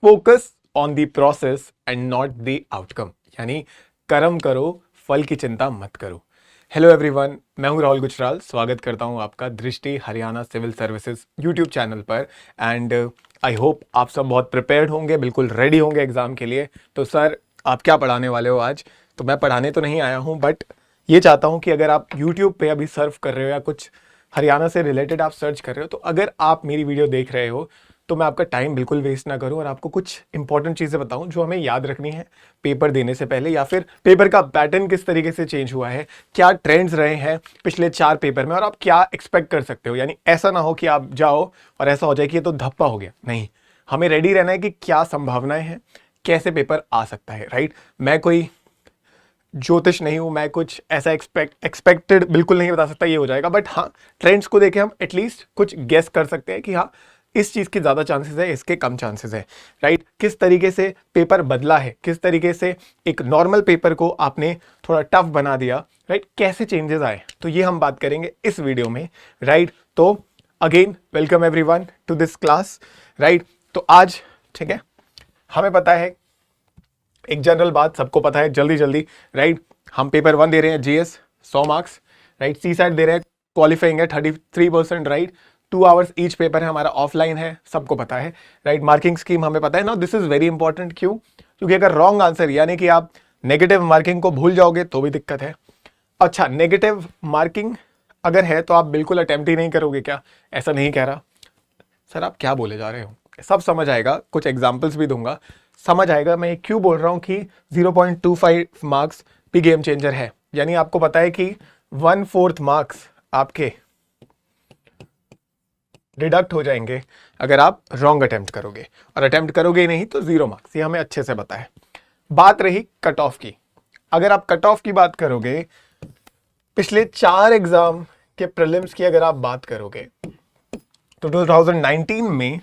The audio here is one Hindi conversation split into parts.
Focus on the process and not the outcome, यानी कर्म करो फल की चिंता मत करो। हेलो एवरीवन, मैं हूं राहुल गुजराल। स्वागत करता हूं आपका Drishti Haryana civil services YouTube channel पर। एंड आई होप आप सब बहुत प्रिपेयर्ड होंगे, बिल्कुल रेडी होंगे एग्जाम के लिए। तो सर, आप क्या पढ़ाने वाले हो आज? तो मैं पढ़ाने तो नहीं आया हूं, बट ये चाहता हूं कि अगर आप यूट्यूब पे अभी सर्व कर रहे हो या कुछ हरियाणा से रिलेटेड आप सर्च कर रहे हो, तो अगर आप मेरी वीडियो देख रहे हो तो मैं आपका टाइम बिल्कुल वेस्ट ना करूं और आपको कुछ इंपॉर्टेंट चीज़ें बताऊं जो हमें याद रखनी है पेपर देने से पहले, या फिर पेपर का पैटर्न किस तरीके से चेंज हुआ है, क्या ट्रेंड्स रहे हैं पिछले 4 पेपर में और आप क्या एक्सपेक्ट कर सकते हो। यानी ऐसा ना हो कि आप जाओ और ऐसा हो जाए कि ये तो धप्पा हो गया। नहीं, हमें रेडी रहना है कि क्या संभावनाएं हैं, कैसे पेपर आ सकता है। राइट, मैं कोई ज्योतिष नहीं हूं, मैं कुछ ऐसा एक्सपेक्टेड बिल्कुल नहीं बता सकता ये हो जाएगा, बट हाँ, ट्रेंड्स को देखे हम एटलीस्ट कुछ गेस कर सकते हैं कि हाँ, इस चीज की ज्यादा चांसेस है, इसके कम चांसेस है। राइट, किस तरीके से पेपर बदला है, किस तरीके से एक नॉर्मल पेपर को आपने थोड़ा टफ बना दिया। राइट, कैसे चेंजेस आए, तो ये हम बात करेंगे इस वीडियो में। राइट, तो again welcome everyone to this class. Right, तो आज ठीक है, हमें पता है एक जनरल बात सबको पता है, जल्दी जल्दी। राइट, हम पेपर 1 दे रहे हैं जीएस 100 मार्क्स। राइट, सी साइड दे रहे हैं, क्वालिफाइंग है 33%। राइट, 2 आवर्स ईच पेपर है हमारा, ऑफलाइन है, सबको पता है। राइट, मार्किंग स्कीम हमें पता है ना। This is very important. क्यों? क्योंकि अगर रॉन्ग आंसर यानी कि आप नेगेटिव मार्किंग को भूल जाओगे तो भी दिक्कत है। अच्छा, नेगेटिव मार्किंग अगर है तो आप बिल्कुल अटेम्प्ट ही नहीं करोगे क्या? ऐसा नहीं कह रहा सर, आप क्या बोले जा रहे हो, सब समझ आएगा, कुछ एग्जाम्पल्स भी दूंगा, समझ आएगा मैं क्यों बोल रहा हूं कि 0.25 मार्क्स भी गेम चेंजर है। यानी आपको पता है कि 1/4 मार्क्स आपके डिडक्ट हो जाएंगे अगर आप रॉन्ग अटेम्प्ट करोगे, और अटेम्प्ट करोगे ही नहीं तो 0 मार्क्स, ये हमें अच्छे से पता है। बात रही कट ऑफ की। अगर आप कट ऑफ की बात करोगे, पिछले 4 एग्जाम के प्रीलिम्स की अगर आप बात करोगे तो 2019 में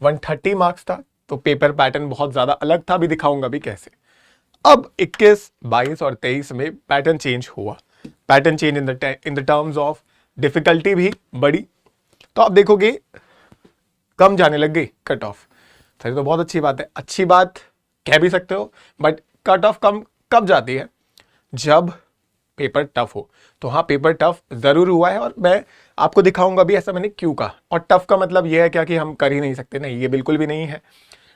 130 मार्क्स था, तो पेपर पैटर्न बहुत ज्यादा अलग था, भी दिखाऊंगा भी कैसे। अब 21, 22 और 23 में पैटर्न चेंज हुआ। Pattern change in the terms of difficulty भी बढ़ी, तो आप देखोगे कम जाने लग गई कट ऑफ। सर, तो बहुत अच्छी बात है, अच्छी बात कह भी सकते हो, बट कट ऑफ कम कब जाती है? जब पेपर टफ हो। तो हाँ, पेपर टफ जरूर हुआ है और मैं आपको दिखाऊंगा भी ऐसा मैंने क्यों कहा। और टफ का मतलब यह है क्या कि हम कर ही नहीं सकते? नहीं, ये बिल्कुल भी नहीं है।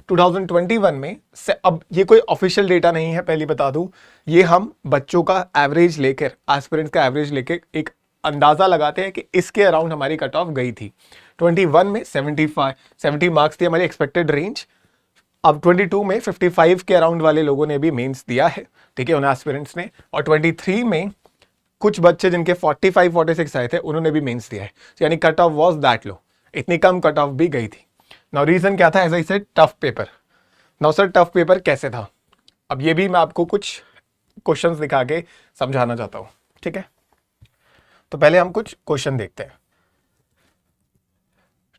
2021 में से, अब ये कोई ऑफिशियल डेटा नहीं है, पहले बता दूं, ये हम बच्चों का एवरेज लेकर, एस्पिरेंट्स का एवरेज लेकर एक अंदाजा लगाते हैं कि इसके अराउंड हमारी कट ऑफ गई थी। 21 में 70 मार्क्स थी हमारी एक्सपेक्टेड रेंज। अब 22 में 55 के अराउंड वाले लोगों ने भी मेंस दिया है, ठीक है, उन एस्पिरेंट्स ने। और 23 में कुछ बच्चे जिनके 45-46 आए थे, उन्होंने भी मेंस दिया है। यानी cut off was that low, इतनी कम कट ऑफ भी गई थी। नाउ रीजन क्या था? As I said, tough paper. Now sir, tough paper कैसे था? अब ये भी मैं आपको कुछ क्वेश्चंस दिखा के समझाना चाहता हूं, ठीक है। तो पहले हम कुछ क्वेश्चन देखते हैं,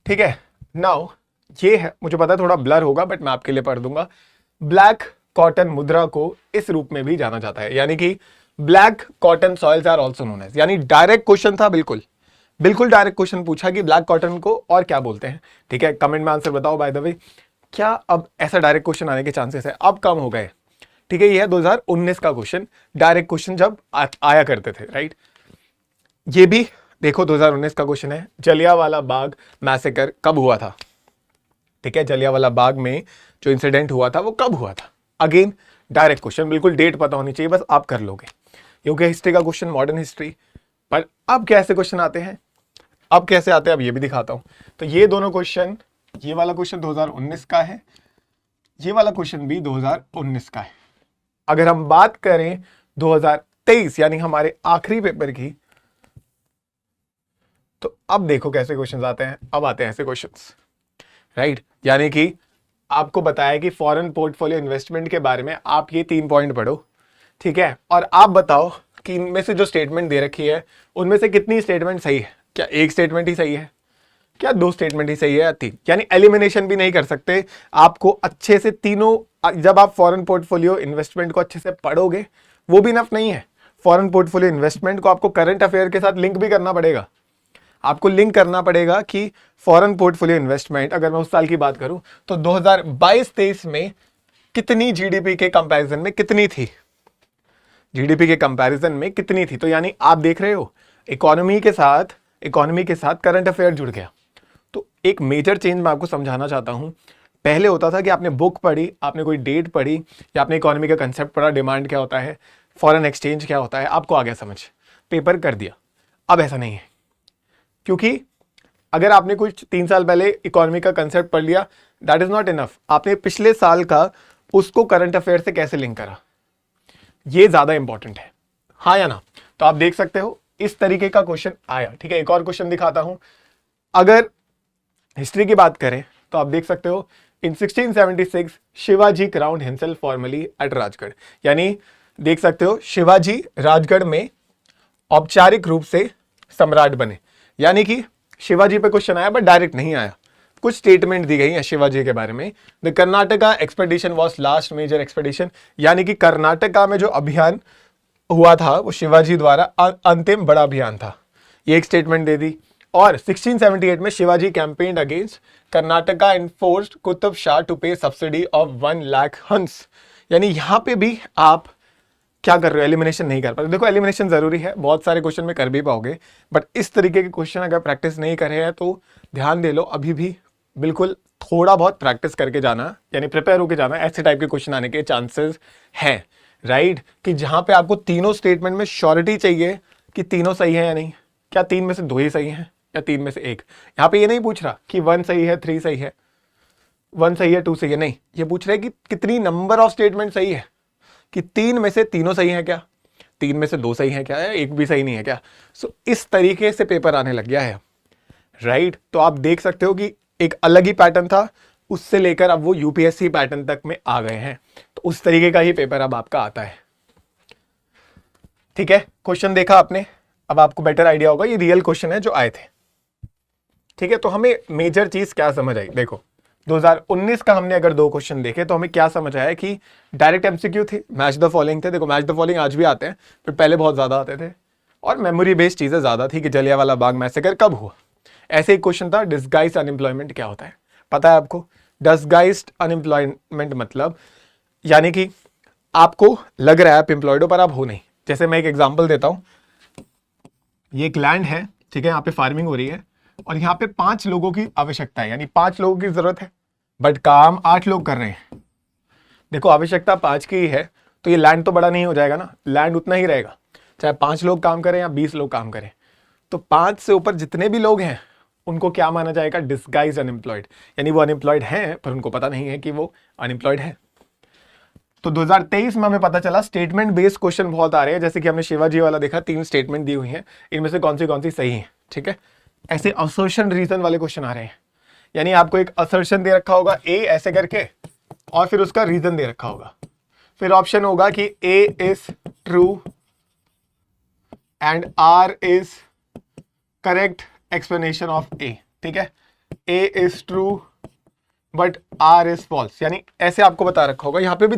ठीक है। नाउ ये है, मुझे पता है थोड़ा ब्लर होगा, बट मैं आपके लिए पढ़ दूंगा। ब्लैक कॉटन मुद्रा को इस रूप में भी जाना जाता है, यानी कि black cotton soils are also known as. यानी डायरेक्ट क्वेश्चन था, बिल्कुल बिल्कुल डायरेक्ट क्वेश्चन पूछा कि ब्लैक कॉटन को और क्या बोलते हैं, ठीक है। कमेंट में आंसर बताओ बाय द वे, क्या अब ऐसा डायरेक्ट क्वेश्चन आने के चांसेस है? अब कम हो गए, ठीक है। ये है 2019 का क्वेश्चन, डायरेक्ट क्वेश्चन जब आया करते थे। राइट, ये भी देखो 2019 का क्वेश्चन है, जलियांवाला बाग मैसेकर कब हुआ था? ठीक है, जलियांवाला बाग में जो इंसिडेंट हुआ था वो कब हुआ था? अगेन डायरेक्ट क्वेश्चन, बिल्कुल डेट पता होनी चाहिए, बस आप कर लोगे, क्योंकि हिस्ट्री का क्वेश्चन मॉडर्न हिस्ट्री। पर अब कैसे क्वेश्चन आते हैं, अब कैसे आते हैं, अब ये भी दिखाता हूं। तो ये दोनों क्वेश्चन, ये वाला क्वेश्चन 2019 का है, ये वाला क्वेश्चन भी 2019 का है। अगर हम बात करें 2023 यानी हमारे आखिरी पेपर की, तो अब देखो कैसे क्वेश्चंस आते हैं। अब आते हैं ऐसे क्वेश्चंस। राइट, यानी कि आपको बताया कि फॉरेन पोर्टफोलियो इन्वेस्टमेंट के बारे में आप ये 3 पॉइंट पढ़ो, ठीक है। और आप बताओ कि इनमें से जो स्टेटमेंट दे रखी है उनमें से कितनी स्टेटमेंट सही है। क्या एक स्टेटमेंट ही सही है? क्या 2 स्टेटमेंट ही सही है या 3? यानी एलिमिनेशन भी नहीं कर सकते। आपको अच्छे से तीनों, जब आप फॉरेन पोर्टफोलियो इन्वेस्टमेंट को अच्छे से पढ़ोगे, वो भी इनफ नहीं है। फॉरेन पोर्टफोलियो इन्वेस्टमेंट को आपको करंट अफेयर के साथ लिंक भी करना पड़ेगा। आपको लिंक करना पड़ेगा कि फॉरेन पोर्टफोलियो इन्वेस्टमेंट, अगर मैं उस साल की बात करूं तो 2022-23 में कितनी जीडीपी के कंपैरिजन में कितनी थी, जीडीपी के कंपैरिजन में कितनी थी। तो यानी आप देख रहे हो इकोनॉमी के साथ करंट अफेयर जुड़ गया। तो एक मेजर चेंज मैं आपको समझाना चाहता हूं। पहले होता था कि आपने बुक पढ़ी, आपने कोई डेट पढ़ी या आपने इकोनॉमी का कंसेप्ट पढ़ा, डिमांड क्या होता है, फॉरेन एक्सचेंज क्या होता है, आपको आ गया समझ, पेपर कर दिया। अब ऐसा नहीं है, क्योंकि अगर आपने कुछ 3 साल पहले इकोनॉमी का कंसेप्ट पढ़ लिया, दैट इज नॉट इनफ। आपने पिछले साल का उसको करंट अफेयर से कैसे लिंक करा, ये ज्यादा इंपॉर्टेंट है, हाँ या ना। तो आप देख सकते हो इस तरीके का क्वेश्चन आया। ठीक है, एक और क्वेश्चन दिखाता हूं। अगर हिस्ट्री की बात करें तो आप देख सकते हो in 1676 Shivaji crowned himself formally at Rajgarh. यानी देख सकते हो शिवाजी राजगढ़ में औपचारिक रूप से सम्राट बने। यानी कि शिवाजी पे क्वेश्चन आया बट डायरेक्ट नहीं आया, कुछ स्टेटमेंट दी गई है शिवाजी के बारे में। The Karnataka expedition was last major expedition, यानी कि कर्नाटका में जो अभियान हुआ था वो शिवाजी द्वारा अंतिम बड़ा अभियान था, ये एक स्टेटमेंट दे दी। और 1678 में Shivaji campaigned against Karnataka and forced Qutub Shah to pay subsidy of 1 lakh huns. यानी यहां पे भी आप क्या कर रहे हो, एलिमिनेशन नहीं कर पाते। देखो एलिमिनेशन जरूरी है, बहुत सारे क्वेश्चन में कर भी पाओगे, बट इस तरीके के क्वेश्चन अगर प्रैक्टिस नहीं कर रहे हैं तो ध्यान दे लो, अभी भी बिल्कुल थोड़ा बहुत प्रैक्टिस करके जाना, यानी प्रिपेयर होकर जाना। ऐसे टाइप के क्वेश्चन आने के चांसेस हैं, राइट, कि जहां पे आपको तीनों स्टेटमेंट में श्योरिटी चाहिए कि तीनों सही है या नहीं, क्या 3 में से 2 ही सही है या 3 में से 1। यहां पे ये नहीं पूछ रहा कि 1 सही है, 3 सही है, 1 सही है, 2 सही है, नहीं, ये पूछ रहे कि कितनी नंबर ऑफ स्टेटमेंट सही है, कि 3 में से तीनों सही है क्या, 3 में से 2 सही है क्या, या 1 भी सही नहीं है क्या। सो इस तरीके से पेपर आने लग गया है, राइट। तो आप देख सकते हो कि एक अलग ही पैटर्न था, उससे लेकर अब वो यूपीएससी पैटर्न तक में आ गए हैं। तो उस तरीके का ही पेपर अब आपका आता है। ठीक है, क्वेश्चन देखा आपने, अब आपको बेटर आइडिया होगा ये रियल क्वेश्चन है जो आए थे। ठीक है, तो हमें मेजर चीज क्या समझ आई, देखो 2019 का हमने अगर 2 क्वेश्चन देखे तो हमें क्या समझ आया कि डायरेक्ट एमसीक्यू थे, मैच द फॉलोइंग थे। देखो मैच द फॉलोइंग आज भी आते हैं, फिर पहले बहुत ज्यादा आते थे, और मेमोरी बेस्ड चीजें ज्यादा थी कि जलियांवाला बाग मैसेकर कब हुआ। ऐसे एक क्वेश्चन था डिस्गाइज्ड अनएम्प्लॉयमेंट क्या होता है, पता है आपको। डिस्गाइज्ड अनएम्प्लॉयमेंट मतलब यानी कि आपको लग रहा है आप एम्प्लॉयड हो पर आप हो नहीं। जैसे मैं एक एग्जांपल देता हूं, ये एक लैंड है, ठीक है, यहाँ पे फार्मिंग हो रही है और यहाँ पे 5 लोगों की आवश्यकता है, यानी 5 लोगों की जरूरत है, बट काम 8 लोग कर रहे हैं। देखो आवश्यकता 5 की ही है, तो ये लैंड तो बड़ा नहीं हो जाएगा ना, लैंड उतना ही रहेगा, चाहे 5 लोग काम करें या 20 लोग काम करें। तो 5 से ऊपर जितने भी लोग हैं उनको क्या माना जाएगा, डिस्गाइज अनएम्प्लॉयड, यानी वो अनएम्प्लॉयड हैं पर उनको पता नहीं है कि वो अनएम्प्लॉयड है। तो 2023 में हमें पता चला स्टेटमेंट बेस्ड क्वेश्चन बहुत आ रहे हैं, जैसे कि हमने शिवाजी वाला देखा, 3 स्टेटमेंट दी हुई हैं, इनमें से कौन सी सही है। ठीक है, ऐसे असर्शन रीजन वाले क्वेश्चन आ रहे हैं, यानी आपको एक असर्शन दे रखा होगा ए ऐसे करके और फिर उसका रीजन दे रखा होगा, फिर ऑप्शन होगा कि A is true and R is correct explanation of A. ठीक है, A is true but R is false, यानी ऐसे आपको बता रखा होगा। यहाँ पे भी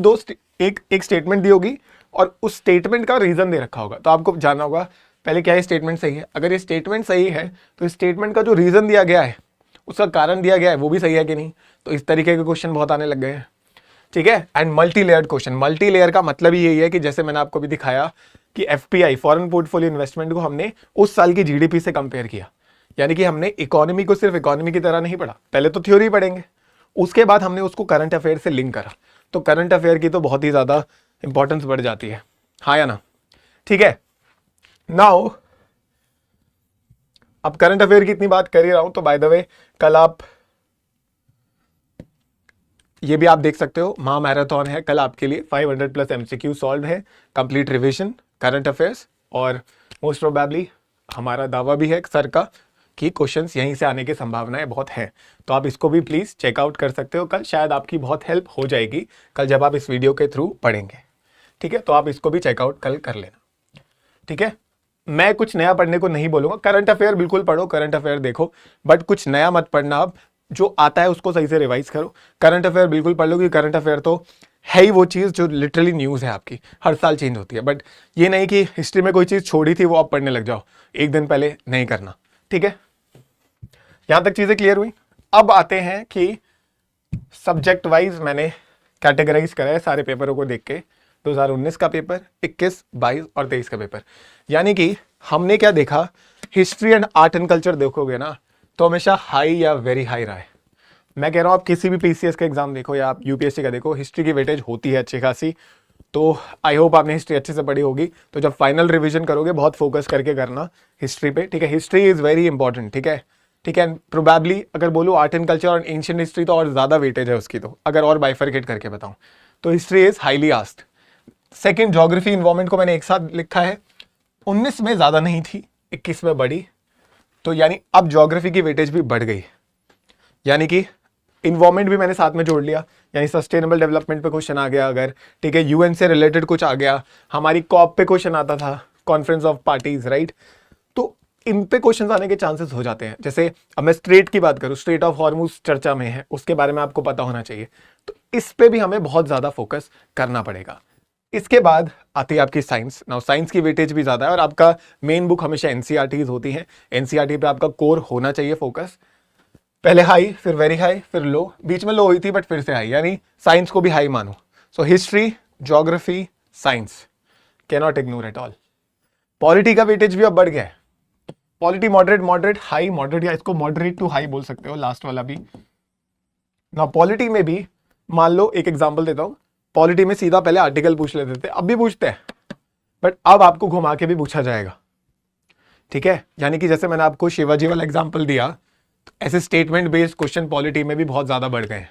एक स्टेटमेंट दी होगी और उस स्टेटमेंट का रीजन दे रखा होगा, तो आपको जानना होगा पहले क्या ये स्टेटमेंट सही है। अगर ये स्टेटमेंट सही है तो इस स्टेटमेंट का जो रीजन दिया गया है, उसका कारण दिया गया है, वो भी सही है कि नहीं। तो इस तरीके के क्वेश्चन बहुत आने लग गए हैं। ठीक है, and multi layered question, multi layer का मतलब ही यही है कि जैसे मैंने आपको भी दिखाया कि एफपीआई फॉरेन पोर्टफोलियो इन्वेस्टमेंट को हमने उस साल की जीडीपी से कंपेयर किया, यानी कि हमने इकोनॉमी को सिर्फ इकोनॉमी की तरह नहीं पढ़ा, पहले तो थ्योरी पढ़ेंगे, उसके बाद हमने उसको करंट अफेयर से लिंक करा। तो करंट अफेयर की तो बहुत ही ज्यादा इंपॉर्टेंस बढ़ जाती है, हाँ या ना। ठीक है, नाउ अब करंट अफेयर की इतनी बात कर ही रहा हूं तो बाय द वे कल आप ये भी आप देख सकते हो, महा मैराथन है कल आपके लिए, 500+ एमसीक्यू सॉल्व है, कंप्लीट रिवीजन करंट अफेयर्स, और मोस्ट प्रोबेबली हमारा दावा भी है सर का कि क्वेश्चंस यहीं से आने की संभावनाएं बहुत है। तो आप इसको भी प्लीज चेकआउट कर सकते हो कल, शायद आपकी बहुत हेल्प हो जाएगी कल जब आप इस वीडियो के थ्रू पढ़ेंगे। ठीक है, तो आप इसको भी चेकआउट कल कर लेना। ठीक है, मैं कुछ नया पढ़ने को नहीं बोलूंगा, करंट अफेयर बिल्कुल पढ़ो, करंट अफेयर देखो, बट कुछ नया मत पढ़ना। अब जो आता है उसको सही से रिवाइज करो, करंट अफेयर बिल्कुल पढ़ लो, क्योंकि करंट अफेयर तो है ही वो चीज़ जो लिटरली न्यूज़ है आपकी, हर साल चेंज होती है। बट ये नहीं कि हिस्ट्री में कोई चीज़ छोड़ी थी वो आप पढ़ने लग जाओ, एक दिन पहले नहीं करना। ठीक है, यहां तक चीजें क्लियर हुई। अब आते हैं कि सब्जेक्ट वाइज मैंने कैटेगराइज करा है सारे पेपरों को देख के, 2019 का पेपर, 21, 22 और 23 का पेपर। यानी कि हमने क्या देखा, history and art and culture देखोगे ना तो हमेशा हाई या वेरी हाई रहा है। मैं कह रहा हूं आप किसी भी पीसीएस का एग्जाम देखो या आप यूपीएससी का देखो, हिस्ट्री की वेटेज होती है अच्छी खासी। तो आई होप आपने हिस्ट्री अच्छे से पढ़ी होगी। तो जब फाइनल रिवीजन करोगे बहुत फोकस करके करना हिस्ट्री पे, ठीक है। हिस्ट्री इज वेरी इंपॉर्टेंट, ठीक है, ठीक है। प्रोबेबली अगर बोलूँ आर्ट एंड कल्चर और एंशिएंट हिस्ट्री तो और ज्यादा वेटेज है उसकी, तो अगर और बाइफरकेट करके बताऊं तो history is highly asked. Second, geography environment को मैंने एक साथ लिखा है, 19 में ज्यादा नहीं थी, 21 में बढ़ी, तो यानी अब ज्योग्राफी की वेटेज भी बढ़ गई। यानी कि इन्वायरमेंट भी मैंने साथ में जोड़ लिया, यानी सस्टेनेबल डेवलपमेंट पे क्वेश्चन आ गया अगर, ठीक है, यूएन से रिलेटेड कुछ आ गया, हमारी कॉप पे क्वेश्चन आता था, कॉन्फ्रेंस ऑफ पार्टीज, राइट। तो इन पे क्वेश्चन आने के चांसेस हो जाते हैं। जैसे अब मैं स्ट्रेट की बात करूं, स्ट्रेट ऑफ हॉर्मुज चर्चा में है, उसके बारे में आपको पता होना चाहिए, तो इस पे भी हमें बहुत ज्यादा फोकस करना पड़ेगा। इसके बाद आती है आपकी साइंस। नाउ साइंस की वेटेज भी ज्यादा है और आपका मेन बुक हमेशा एनसीईआरटीज होती है, एनसीईआरटी पे आपका कोर होना चाहिए फोकस। पहले हाई, फिर वेरी हाई, फिर लो, बीच में लो हुई थी बट फिर से हाई, यानी साइंस को भी हाई मानो। So history, geography, science can not ignore at all. Polity का वेटेज भी अब बढ़ गया है, polity moderate, moderate, high, moderate, या इसको मॉडरेट टू हाई बोल सकते हो, लास्ट वाला भी ना। पॉलिटी में भी मान लो, एक एग्जांपल देता हूं, पॉलिटी में सीधा पहले आर्टिकल पूछ लेते थे, अब भी पूछते हैं, बट अब आपको घुमा के भी पूछा जाएगा, ठीक है। यानी कि जैसे मैंने आपको शिवाजी वाला एग्जांपल दिया, तो ऐसे स्टेटमेंट बेस्ड क्वेश्चन पॉलिटी में भी बहुत ज्यादा बढ़ गए हैं,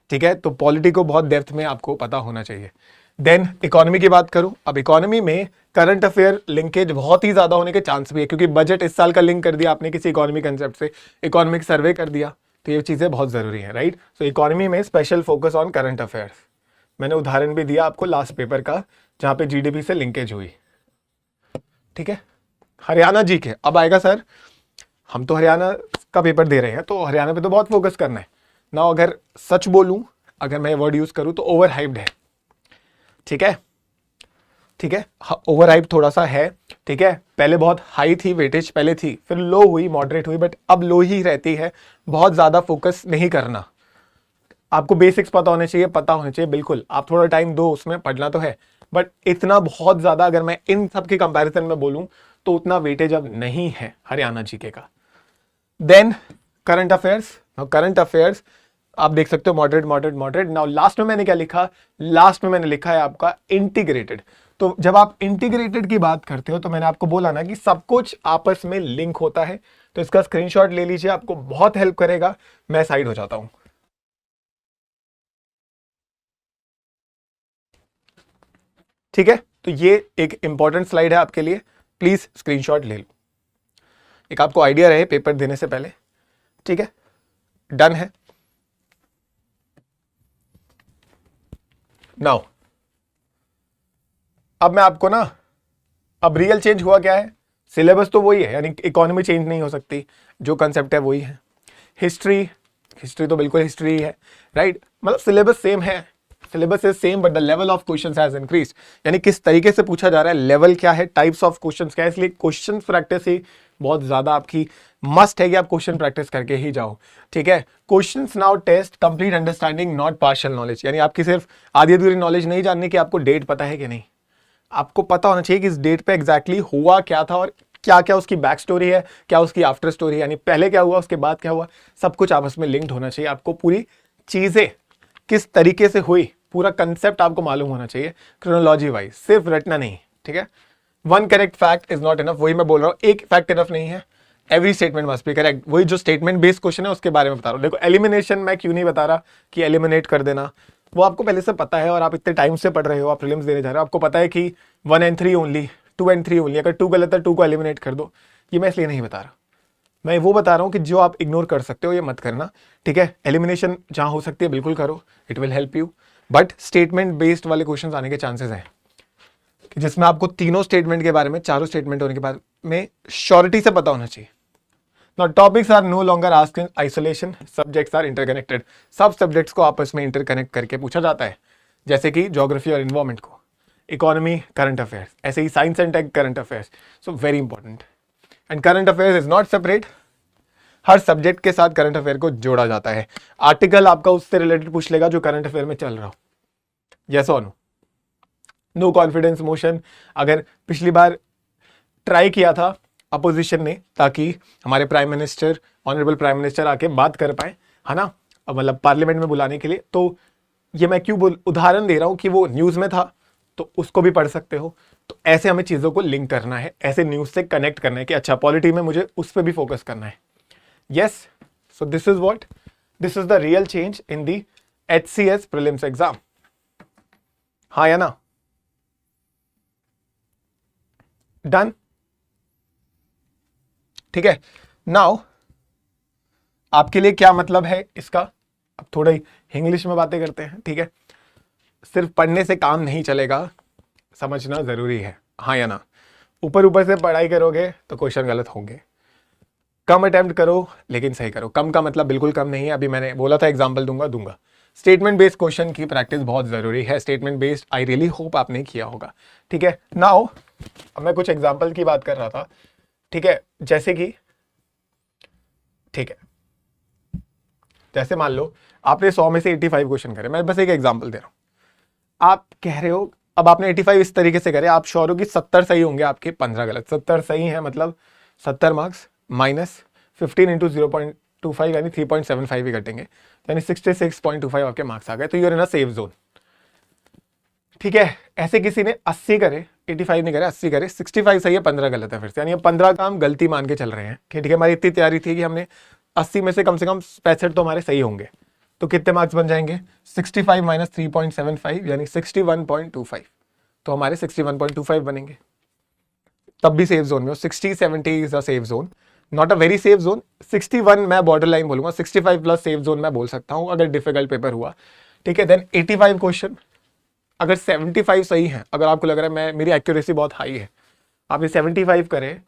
ठीक है। तो पॉलिटी को बहुत डेप्थ में आपको पता होना चाहिए। देन इकोनॉमी की बात करूं, अब इकोनॉमी में करंट अफेयर लिंकेज बहुत ही ज्यादा होने के चांस भी है, क्योंकि बजट इस साल का लिंक कर दिया आपने किसी इकोनॉमी कंसेप्ट से, इकोनॉमिक सर्वे कर दिया, तो ये चीजें बहुत जरूरी है, राइट। सो इकोनॉमी में special focus on current affairs. मैंने उदाहरण भी दिया आपको लास्ट पेपर का जहां पे जीडीपी से लिंकेज हुई, ठीक है। हरियाणा जी के अब आएगा सर, हम तो हरियाणा का पेपर दे रहे हैं तो हरियाणा पे तो बहुत फोकस करना है ना। अगर सच बोलूं, अगर मैं वर्ड यूज करूं तो ओवर हाइप्ड है, ठीक है, ठीक है, ओवर हाइप थोड़ा सा है, ठीक है। पहले बहुत हाई थी वेटेज, पहले थी, फिर लो हुई, मॉडरेट हुई, बट अब लो ही रहती है। बहुत ज्यादा फोकस नहीं करना, आपको बेसिक्स पता होने चाहिए, पता होने चाहिए बिल्कुल, आप थोड़ा टाइम दो, उसमें पढ़ना तो है, बट इतना बहुत ज्यादा अगर मैं इन सब के कंपैरिजन में बोलूं तो उतना वेटेज अब नहीं है हरियाणा जीके का। Then current affairs, current affairs आप देख सकते हो moderate, moderate, moderate. Now last में मैंने क्या लिखा, लास्ट में मैंने लिखा है आपका इंटीग्रेटेड। तो जब आप इंटीग्रेटेड की बात करते हो तो मैंने आपको बोला ना कि सब कुछ आपस में लिंक होता है, तो इसका स्क्रीनशॉट ले लीजिए, आपको बहुत हेल्प करेगा। मैं साइड हो जाता हूं, ठीक है। तो ये एक इंपॉर्टेंट स्लाइड है आपके लिए, प्लीज स्क्रीनशॉट ले लो, एक आपको आइडिया रहे पेपर देने से पहले, ठीक है। डन है। नाउ अब मैं आपको ना, अब रियल चेंज हुआ क्या है, सिलेबस तो वही है, यानी इकोनॉमी चेंज नहीं हो सकती, जो कंसेप्ट है वही है। हिस्ट्री, हिस्ट्री तो बिल्कुल हिस्ट्री है, राइट, मतलब सिलेबस सेम है, syllabus is same but the level of questions has increased, यानी किस तरीके से पूछा जा रहा है, लेवल क्या है, टाइप्स ऑफ क्वेश्चंस क्या है, इसलिए क्वेश्चन प्रैक्टिस ही बहुत ज्यादा आपकी मस्ट है कि आप क्वेश्चन प्रैक्टिस करके ही जाओ, ठीक है। Questions now test complete understanding not partial knowledge, यानी आपकी सिर्फ आधी अधूरी नॉलेज नहीं जाननी कि आपको डेट पता है कि नहीं, आपको पता होना चाहिए कि इस डेट पे एग्जैक्टली हुआ क्या था और क्या क्या उसकी बैक स्टोरी है, क्या उसकी आफ्टर स्टोरी है, यानी पहले क्या हुआ उसके बाद क्या हुआ, सब कुछ आपस में लिंक्ड होना चाहिए। आपको पूरी चीजें किस तरीके से हुई, पूरा कंसेप्ट आपको मालूम होना चाहिए क्रोनोलॉजी वाइज, सिर्फ रटना नहीं, ठीक है। One correct fact is not enough, वही मैं बोल रहा हूं, एक फैक्ट इनफ नहीं है, every statement must be correct. वही जो स्टेटमेंट बेस्ड क्वेश्चन है उसके बारे में बता रहा हूं। देखो एलिमिनेशन मैं क्यों नहीं बता रहा कि एलिमिनेट कर देना, वो आपको पहले से पता है और आप इतने टाइम से पढ़ रहे हो, आप प्रीलिम्स देने जा रहे हो, आपको पता है कि 1 and 3 ओनली, 2 and 3 ओनली, अगर 2 गलत है 2 को एलिमिनेट कर दो। ये मैं इसलिए नहीं बता रहा, मैं वो बता रहा हूं कि जो आप इग्नोर कर सकते हो ये मत करना, ठीक है। एलिमिनेशन जहां हो सकती है बिल्कुल करो, it will help you, but statement based वाले क्वेश्चन आने के चांसेस हैं कि जिसमें आपको तीनों स्टेटमेंट के बारे में, चारों स्टेटमेंट होने के बारे में श्योरिटी से पता होना चाहिए। Now topics are no longer asked in isolation, subjects are interconnected. सब सब्जेक्ट्स को आपस में इंटरकनेक्ट करके पूछा जाता है, जैसे कि ज्योग्राफी और इन्वायरमेंट को, इकोनॉमी, करंट अफेयर्स, ऐसे ही science and tech current affairs, so very important. And current affairs is not separate, हर सब्जेक्ट के साथ करंट अफेयर को जोड़ा जाता है। आर्टिकल आपका उससे रिलेटेड पूछ लेगा जो करंट अफेयर में चल रहा हो। यस और नो? नो कॉन्फिडेंस मोशन अगर पिछली बार ट्राई किया था अपोजिशन ने ताकि हमारे prime minister, honourable prime minister आके बात कर पाए, है ना, मतलब पार्लियामेंट में बुलाने के लिए, तो ये मैं क्यों उदाहरण दे रहा हूं कि वो न्यूज में था तो उसको भी पढ़ सकते हो। तो ऐसे हमें चीजों को लिंक करना है, ऐसे न्यूज से कनेक्ट करना है कि अच्छा पॉलिटी में मुझे उस पर भी फोकस करना है। Yes, so this is what, this is the real change in the HCS prelims exam. हाँ या ना? डन? ठीक है, नाउ आपके लिए क्या मतलब है इसका, अब थोड़ा ही इंग्लिश में बातें करते हैं। ठीक है, सिर्फ पढ़ने से काम नहीं चलेगा, समझना जरूरी है। हाँ या ना? ऊपर ऊपर से पढ़ाई करोगे तो क्वेश्चन गलत होंगे। कम अटेम्प्ट करो लेकिन सही करो। कम का मतलब बिल्कुल कम नहीं है, अभी मैंने बोला था एग्जाम्पल दूंगा। स्टेटमेंट बेस्ड क्वेश्चन की प्रैक्टिस बहुत जरूरी है। Statement based I really hope आपने किया होगा। ठीक है, नाउ अब मैं कुछ एग्जाम्पल की बात कर रहा था। ठीक है, जैसे कि, ठीक है, जैसे मान लो आपने 100 में से 85 क्वेश्चन करे, मैं बस एक एग्जांपल दे रहा हूं। आप कह रहे हो अब आपने 85 इस तरीके से करे, आप श्योर हो कि 70 सही होंगे, आपके 15 गलत। 70 सही है मतलब 70 मार्क्स माइनस 15 इंटू 0.25 यानी 3.75 ही कटेंगे, यानी 66.25 आपके मार्क्स आ गए। तो you're in a safe zone. ठीक है, ऐसे किसी ने 80 करे, 85 नहीं करे, 80 करे, 65 सही है, 15 गलत है फिर से, यानी 15 का हम गलती मान के चल रहे हैं कि ठीक है हमारी इतनी तैयारी थी कि हमने 80 में से कम 65 तो हमारे सही होंगे। तो कितने मार्क्स बन जाएंगे? 65 माइनस 3.75 यानी 61.25, तो हमारे 61.25 बनेंगे। तब भी सेफ जोन में हो। 60 70 is a safe zone, not a very safe zone. 61 मैं बॉर्डर लाइन बोलूंगा, 65 प्लस सेफ जोन मैं बोल सकता हूं अगर डिफिकल्ट पेपर हुआ। ठीक है, देन 85 क्वेश्चन, अगर 75 सही है, अगर आपको लग रहा है मैं मेरी एक्यूरेसी बहुत हाई है, आपने 75 करे,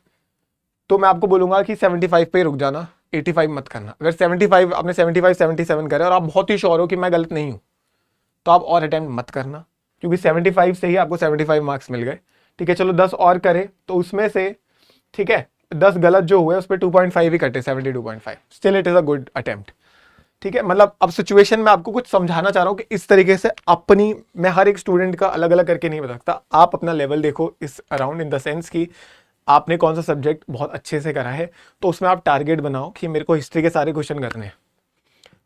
तो मैं आपको बोलूंगा कि 75 पे रुक जाना, 85 मत करना। अगर 75 आपने 75 77 करे और आप बहुत ही श्योर हो कि मैं गलत नहीं हूं, तो आप और अटेम्प्ट मत करना, क्योंकि 75 से ही आपको 75 मार्क्स मिल गए। ठीक है, चलो 10 और करे तो उसमें से, ठीक है, 10 गलत जो हुए उस पर 2.5 ही कटे, 72.5, still it is a good attempt. ठीक है, मतलब अब सिचुएशन में आपको कुछ समझाना चाह रहा हूं कि इस तरीके से अपनी, मैं हर एक स्टूडेंट का अलग अलग करके नहीं बता सकता, आप अपना लेवल देखो इस अराउंड, इन द सेंस कि आपने कौन सा सब्जेक्ट बहुत अच्छे से करा है, तो उसमें आप टारगेट बनाओ कि मेरे को हिस्ट्री के सारे क्वेश्चन करने हैं।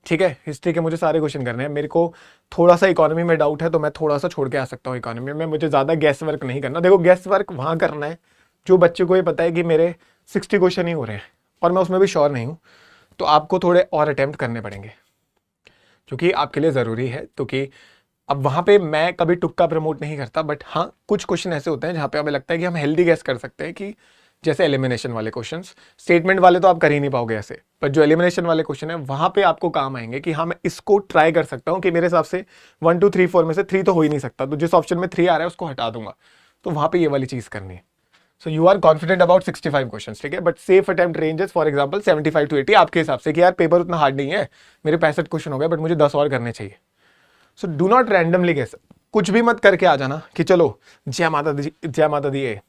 ठीक है, हिस्ट्री के मुझे सारे क्वेश्चन करने हैं। मेरे को थोड़ा सा इकोनॉमी में डाउट है तो मैं थोड़ा सा छोड़ के आ सकता हूँ इकोनॉमी में, मुझे ज़्यादा गैस वर्क नहीं करना। देखो गैस वर्क वहाँ करना है जो बच्चे को ये पता है कि मेरे 60 क्वेश्चन ही हो रहे हैं और मैं उसमें भी श्योर नहीं हूँ, तो आपको थोड़े और अटैम्प्ट करने पड़ेंगे जो कि आपके लिए ज़रूरी है। तो कि अब वहाँ पे मैं कभी तुक्का प्रमोट नहीं करता, बट हाँ कुछ क्वेश्चन ऐसे होते हैं जहाँ पे हमें लगता है कि हम हेल्दी गैस कर सकते हैं, कि जैसे एलिमिनेशन वाले क्वेश्चंस, स्टेटमेंट वाले तो आप कर ही नहीं पाओगे ऐसे, पर जो एलिमिनेशन वाले क्वेश्चन है वहाँ पे आपको काम आएंगे कि हाँ मैं इसको ट्राई कर सकता हूँ कि मेरे हिसाब से 1 2 3 4 में से 3 तो हो ही नहीं सकता, तो जिस ऑप्शन में 3 आ रहा है उसको हटा दूंगा, तो वहाँ पे ये वाली चीज़ करनी है। So you are confident about 65 questions, ठीक है, but safe attempt ranges for example 75 to 80 आपके हिसाब से कि यार पेपर उतना हार्ड नहीं है, मेरे 65 क्वेश्चन हो गए बट मुझे 10 और करने चाहिए। So do not randomly guess, कुछ भी मत करके आ जाना कि चलो जय माता दी, जय माता दी है,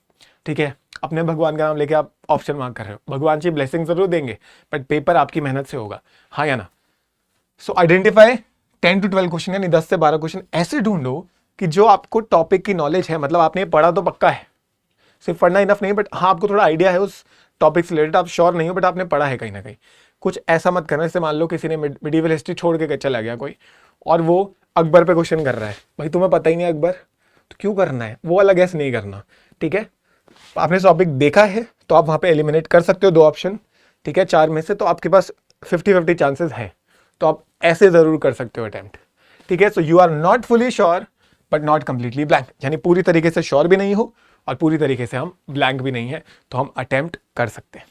ठीक है, अपने भगवान का नाम लेके आप ऑप्शन मार्क कर रहे हो, भगवान जी ब्लेसिंग जरूर देंगे बट पेपर आपकी मेहनत से होगा। हाँ या ना? सो आइडेंटिफाई 10 to 12 क्वेश्चन, यानी 10 से 12 क्वेश्चन ऐसे ढूंढो कि जो आपको टॉपिक की नॉलेज है, मतलब आपने पढ़ा तो पक्का है, सिर्फ पढ़ना इनफ नहीं, बट हाँ आपको थोड़ा आइडिया है उस टॉपिक से रिलेटेड, आप श्योर नहीं हो बट आपने पढ़ा है कहीं ना कहीं। कुछ ऐसा मत करना जैसे मान लो किसी ने मिडिवल हिस्ट्री छोड़ के चला गया कोई और वो अकबर पे क्वेश्चन कर रहा है, भाई तुम्हें पता ही नहीं अकबर, तो क्यों करना है, वो वाला गैस नहीं करना। ठीक है, आपने टॉपिक देखा है तो आप वहां पे एलिमिनेट कर सकते हो 2 ऑप्शन, ठीक है, 4 में से, तो आपके पास 50-50 चांसेस है, तो आप ऐसे जरूर कर सकते हो अटेम्प्ट। ठीक है, so you are not fully sure but not completely blank, यानी पूरी तरीके से श्योर भी नहीं हो और पूरी तरीके से हम ब्लैंक भी नहीं है, तो हम अटेम्प्ट कर सकते हैं।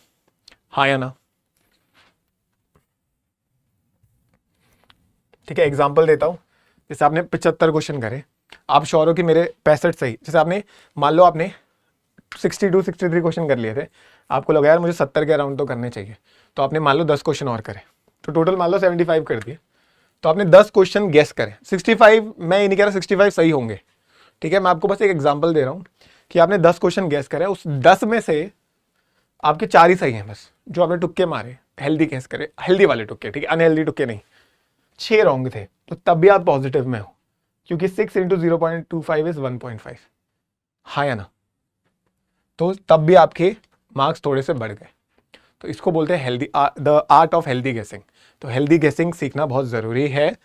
हाँ या ना? ठीक है, एग्जाम्पल देता हूं, जैसे आपने 75 क्वेश्चन करे, आप श्योर हो कि मेरे 65 सही, जैसे आपने मान लो आपने 62 63 क्वेश्चन कर लिए थे, आपको लगा यार मुझे 70 के अराउंड तो करने चाहिए, तो आपने मान लो 10 क्वेश्चन और करे, तो टोटल मान लो 75 कर दिए, तो आपने 10 क्वेश्चन गेस करे। 65 मैं ये नहीं कह रहा 65 सही होंगे, ठीक है, मैं आपको बस एक एग्जांपल दे रहा हूं कि आपने 10 क्वेश्चन गेस करे, उस 10 में से आपके 4 ही सही हैं बस, जो आपने तुक्के मारे, हेल्दी गेस करें, हेल्दी वाले तुक्के, ठीक है, अनहेल्दी तुक्के नहीं। 6 रॉन्ग थे तो तब भी आप पॉजिटिव में हो, क्योंकि 6 × 0.25 इज 1.5, हाँ या ना? तो तब भी आपके मार्क्स थोड़े से बढ़ गए। तो इसको बोलते हैं healthy, the art of healthy गेसिंग। तो हेल्दी गेसिंग सीखना बहुत ज़रूरी है।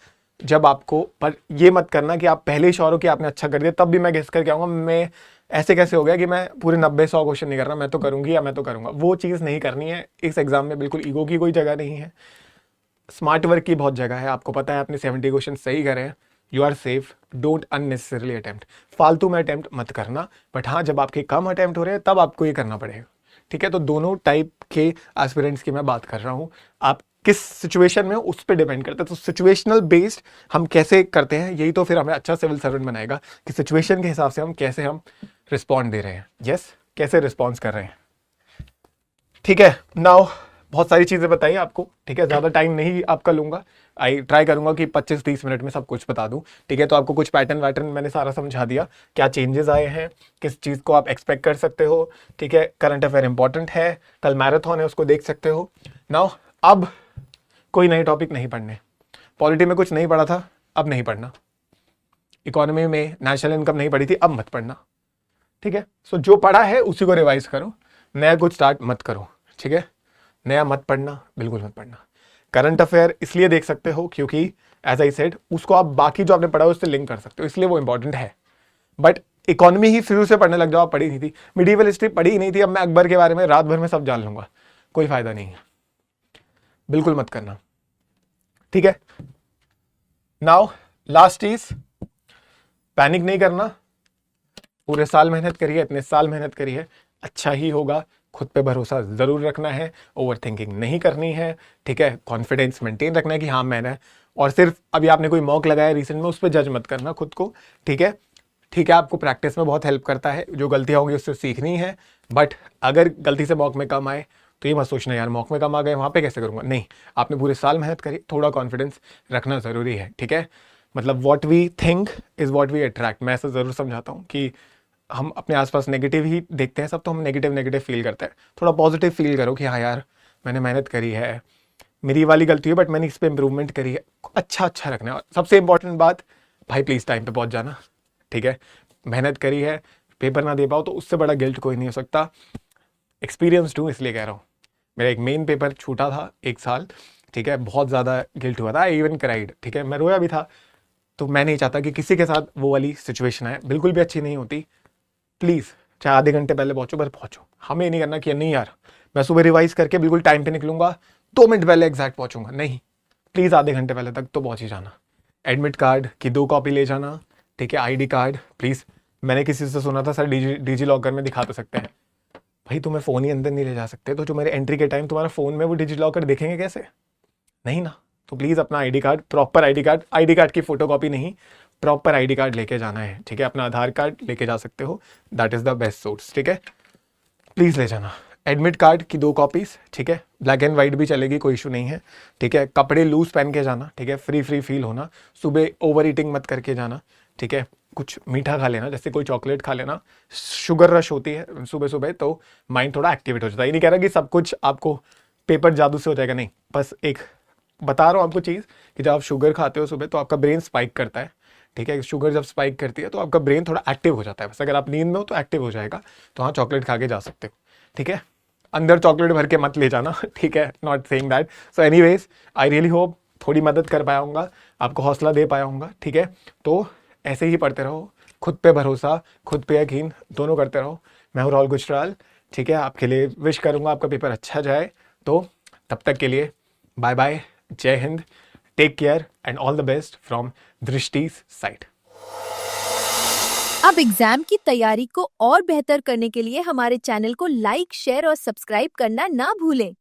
जब आपको, पर ये मत करना कि आप पहले ही श्योर हो कि आपने अच्छा कर दिया तब भी मैं गेस करके आऊँगा, मैं ऐसे कैसे हो गया कि मैं पूरे 90-100 क्वेश्चन नहीं कर रहा, मैं तो करूँगी या मैं तो करूँगा। वो चीज़ नहीं करनी है इस एग्जाम में, बिल्कुल ईगो की कोई जगह नहीं है, स्मार्ट वर्क की बहुत जगह है। आपको पता है आपने 70 क्वेश्चन सही करे हैं, you are safe. Don't unnecessarily attempt, फालतू में अटेम्प्ट मत करना। बट हाँ, जब आपके कम अटेम्प्ट हो रहे हैं तब आपको ये करना पड़ेगा, ठीक है? तो दोनों टाइप के एस्पिरेंट्स की मैं बात कर रहा हूँ। आप किस सिचुएशन में हो उस पर डिपेंड करता है। तो सिचुएशनल बेस्ड हम कैसे करते हैं, यही तो फिर हमें अच्छा सिविल सर्वेंट बनाएगा कि सिचुएशन के हिसाब से हम कैसे रिस्पॉन्ड दे रहे हैं। यस, कैसे रिस्पॉन्स कर रहे हैं, ठीक है? नाउ बहुत सारी चीज़ें बताई आपको, ठीक है? ज़्यादा टाइम नहीं आपका लूँगा, आई ट्राई करूँगा कि 25-30 मिनट में सब कुछ बता दूँ, ठीक है? तो आपको कुछ पैटर्न वैटर्न मैंने सारा समझा दिया, क्या चेंजेस आए हैं, किस चीज़ को आप एक्सपेक्ट कर सकते हो, ठीक है? करंट अफेयर इंपॉर्टेंट है, कल मैराथन है, उसको देख सकते हो। नाउ अब कोई नए टॉपिक नहीं पढ़ने। पॉलिटी में कुछ नहीं पढ़ा था, अब नहीं पढ़ना। इकोनॉमी में नेशनल इनकम नहीं पढ़ी थी, अब मत पढ़ना, ठीक है? सो जो पढ़ा है उसी को रिवाइज करो, नया कुछ स्टार्ट मत करो, ठीक है? नया मत पढ़ना, बिल्कुल मत पढ़ना। करंट अफेयर इसलिए देख सकते हो क्योंकि एज आई सेड उसको आप बाकी जो आपने पढ़ा है उससे लिंक कर सकते हो, इसलिए वो इंपॉर्टेंट है। बट इकोनॉमी ही शुरू से पढ़ने लग जाओ, आप पढ़ी नहीं थी, मिडीवल हिस्ट्री पढ़ी ही नहीं थी, अब मैं अकबर के बारे में रात भर में सब जान लूंगा, कोई फायदा नहीं है, बिल्कुल मत करना, ठीक है? नाउ लास्ट चीज, पैनिक नहीं करना। पूरे साल मेहनत करी है, इतने साल मेहनत करी है, अच्छा ही होगा। खुद पे भरोसा जरूर रखना है, ओवर थिंकिंग नहीं करनी है, ठीक है? कॉन्फिडेंस मेंटेन रखना है कि हाँ मैंने, और सिर्फ अभी आपने कोई मॉक लगाया रिसेंट में उस पर जज मत करना खुद को, ठीक है? ठीक है, आपको प्रैक्टिस में बहुत हेल्प करता है, जो गलतियां होंगी उससे सीखनी है। बट अगर गलती से मॉक में कम आए तो ये मत सोचना यार मॉक में कम आ गए वहाँ पे कैसे करूँगा, नहीं। आपने पूरे साल मेहनत करी, थोड़ा कॉन्फिडेंस रखना ज़रूरी है, ठीक है? मतलब what we think is what we attract. मैं ऐसा ज़रूर समझाता हूँ कि हम अपने आसपास नेगेटिव ही देखते हैं सब, तो हम नेगेटिव फील करते हैं। थोड़ा पॉजिटिव फील करो कि हाँ यार मैंने मेहनत करी है, मेरी वाली गलती है बट मैंने इस पर इंप्रूवमेंट करी है। अच्छा रखना है। और सबसे इंपॉर्टेंट बात, भाई प्लीज़ टाइम पे पहुंच जाना, ठीक है? मेहनत करी है, पेपर ना दे पाओ तो उससे बड़ा गिल्ट कोई नहीं हो सकता। एक्सपीरियंस हूँ इसलिए कह रहा हूँ। मेरा एक मेन पेपर छूटा था 1 साल, ठीक है? बहुत ज़्यादा गिल्ट हुआ था, आई इवन क्राइड, ठीक है? मैं रोया भी था। तो मैं नहीं चाहता कि किसी के साथ वो वाली सिचुएशन आए, बिल्कुल भी अच्छी नहीं होती। प्लीज़ चाहे आधे घंटे पहले पहुंचो, पर पहुंचो। हमें नहीं करना कि नहीं यार मैं सुबह रिवाइज करके बिल्कुल टाइम पे निकलूंगा, 2 मिनट पहले एग्जैक्ट पहुंचूंगा, नहीं। प्लीज़ आधे घंटे पहले तक तो पहुंच ही जाना। एडमिट कार्ड की 2 कॉपी ले जाना, ठीक है? ID card please. मैंने किसी से सुना था सर डिजी लॉकर में दिखा तो सकते हैं, भाई तुम्हें फ़ोन ही अंदर नहीं ले जा सकते, तो जो मेरे एंट्री के टाइम तुम्हारा फ़ोन में वो डिजी लॉकर देखेंगे कैसे, नहीं ना? तो प्लीज़ अपना ID card, proper ID card की फोटोकॉपी नहीं, प्रॉपर आईडी कार्ड लेके जाना है, ठीक है? अपना आधार कार्ड लेके जा सकते हो, that is the best source, ठीक है? प्लीज़ ले जाना। एडमिट कार्ड की 2 कॉपीज़, ठीक है? ब्लैक एंड वाइट भी चलेगी, कोई इशू नहीं है, ठीक है? कपड़े लूज पहन के जाना, ठीक है? फ्री फील होना। सुबह ओवर ईटिंग मत करके जाना, ठीक है? कुछ मीठा खा लेना, जैसे कोई चॉकलेट खा लेना। शुगर रश होती है सुबह सुबह, तो माइंड थोड़ा एक्टिवेट हो जाता है। ये नहीं कह रहा कि सब कुछ आपको पेपर जादू से हो जाएगा, नहीं। बस एक बता रहा हूँ आपको चीज़ कि जब आप शुगर खाते हो सुबह तो आपका ब्रेन स्पाइक करता है, ठीक है? शुगर जब स्पाइक करती है तो आपका ब्रेन थोड़ा एक्टिव हो जाता है। बस अगर आप नींद में हो तो एक्टिव हो जाएगा, तो हाँ चॉकलेट खा के जा सकते हो, ठीक है? अंदर चॉकलेट भर के मत ले जाना, ठीक है? Not saying that. So anyways, I really hope थोड़ी मदद कर पाया हूँगा, आपको हौसला दे पाया हूँगा, ठीक है? तो ऐसे ही पढ़ते रहो, खुद पे भरोसा, खुद पे यकीन, दोनों करते रहो। मैं हूँ राहुल गुजराल, ठीक है? आपके लिए विश करूँगा आपका पेपर अच्छा जाए। तो तब तक के लिए बाय बाय, जय हिंद, take care and all the best from Drishti's side. अब एग्जाम की तैयारी को और बेहतर करने के लिए हमारे चैनल को लाइक, शेयर और सब्सक्राइब करना ना भूलें।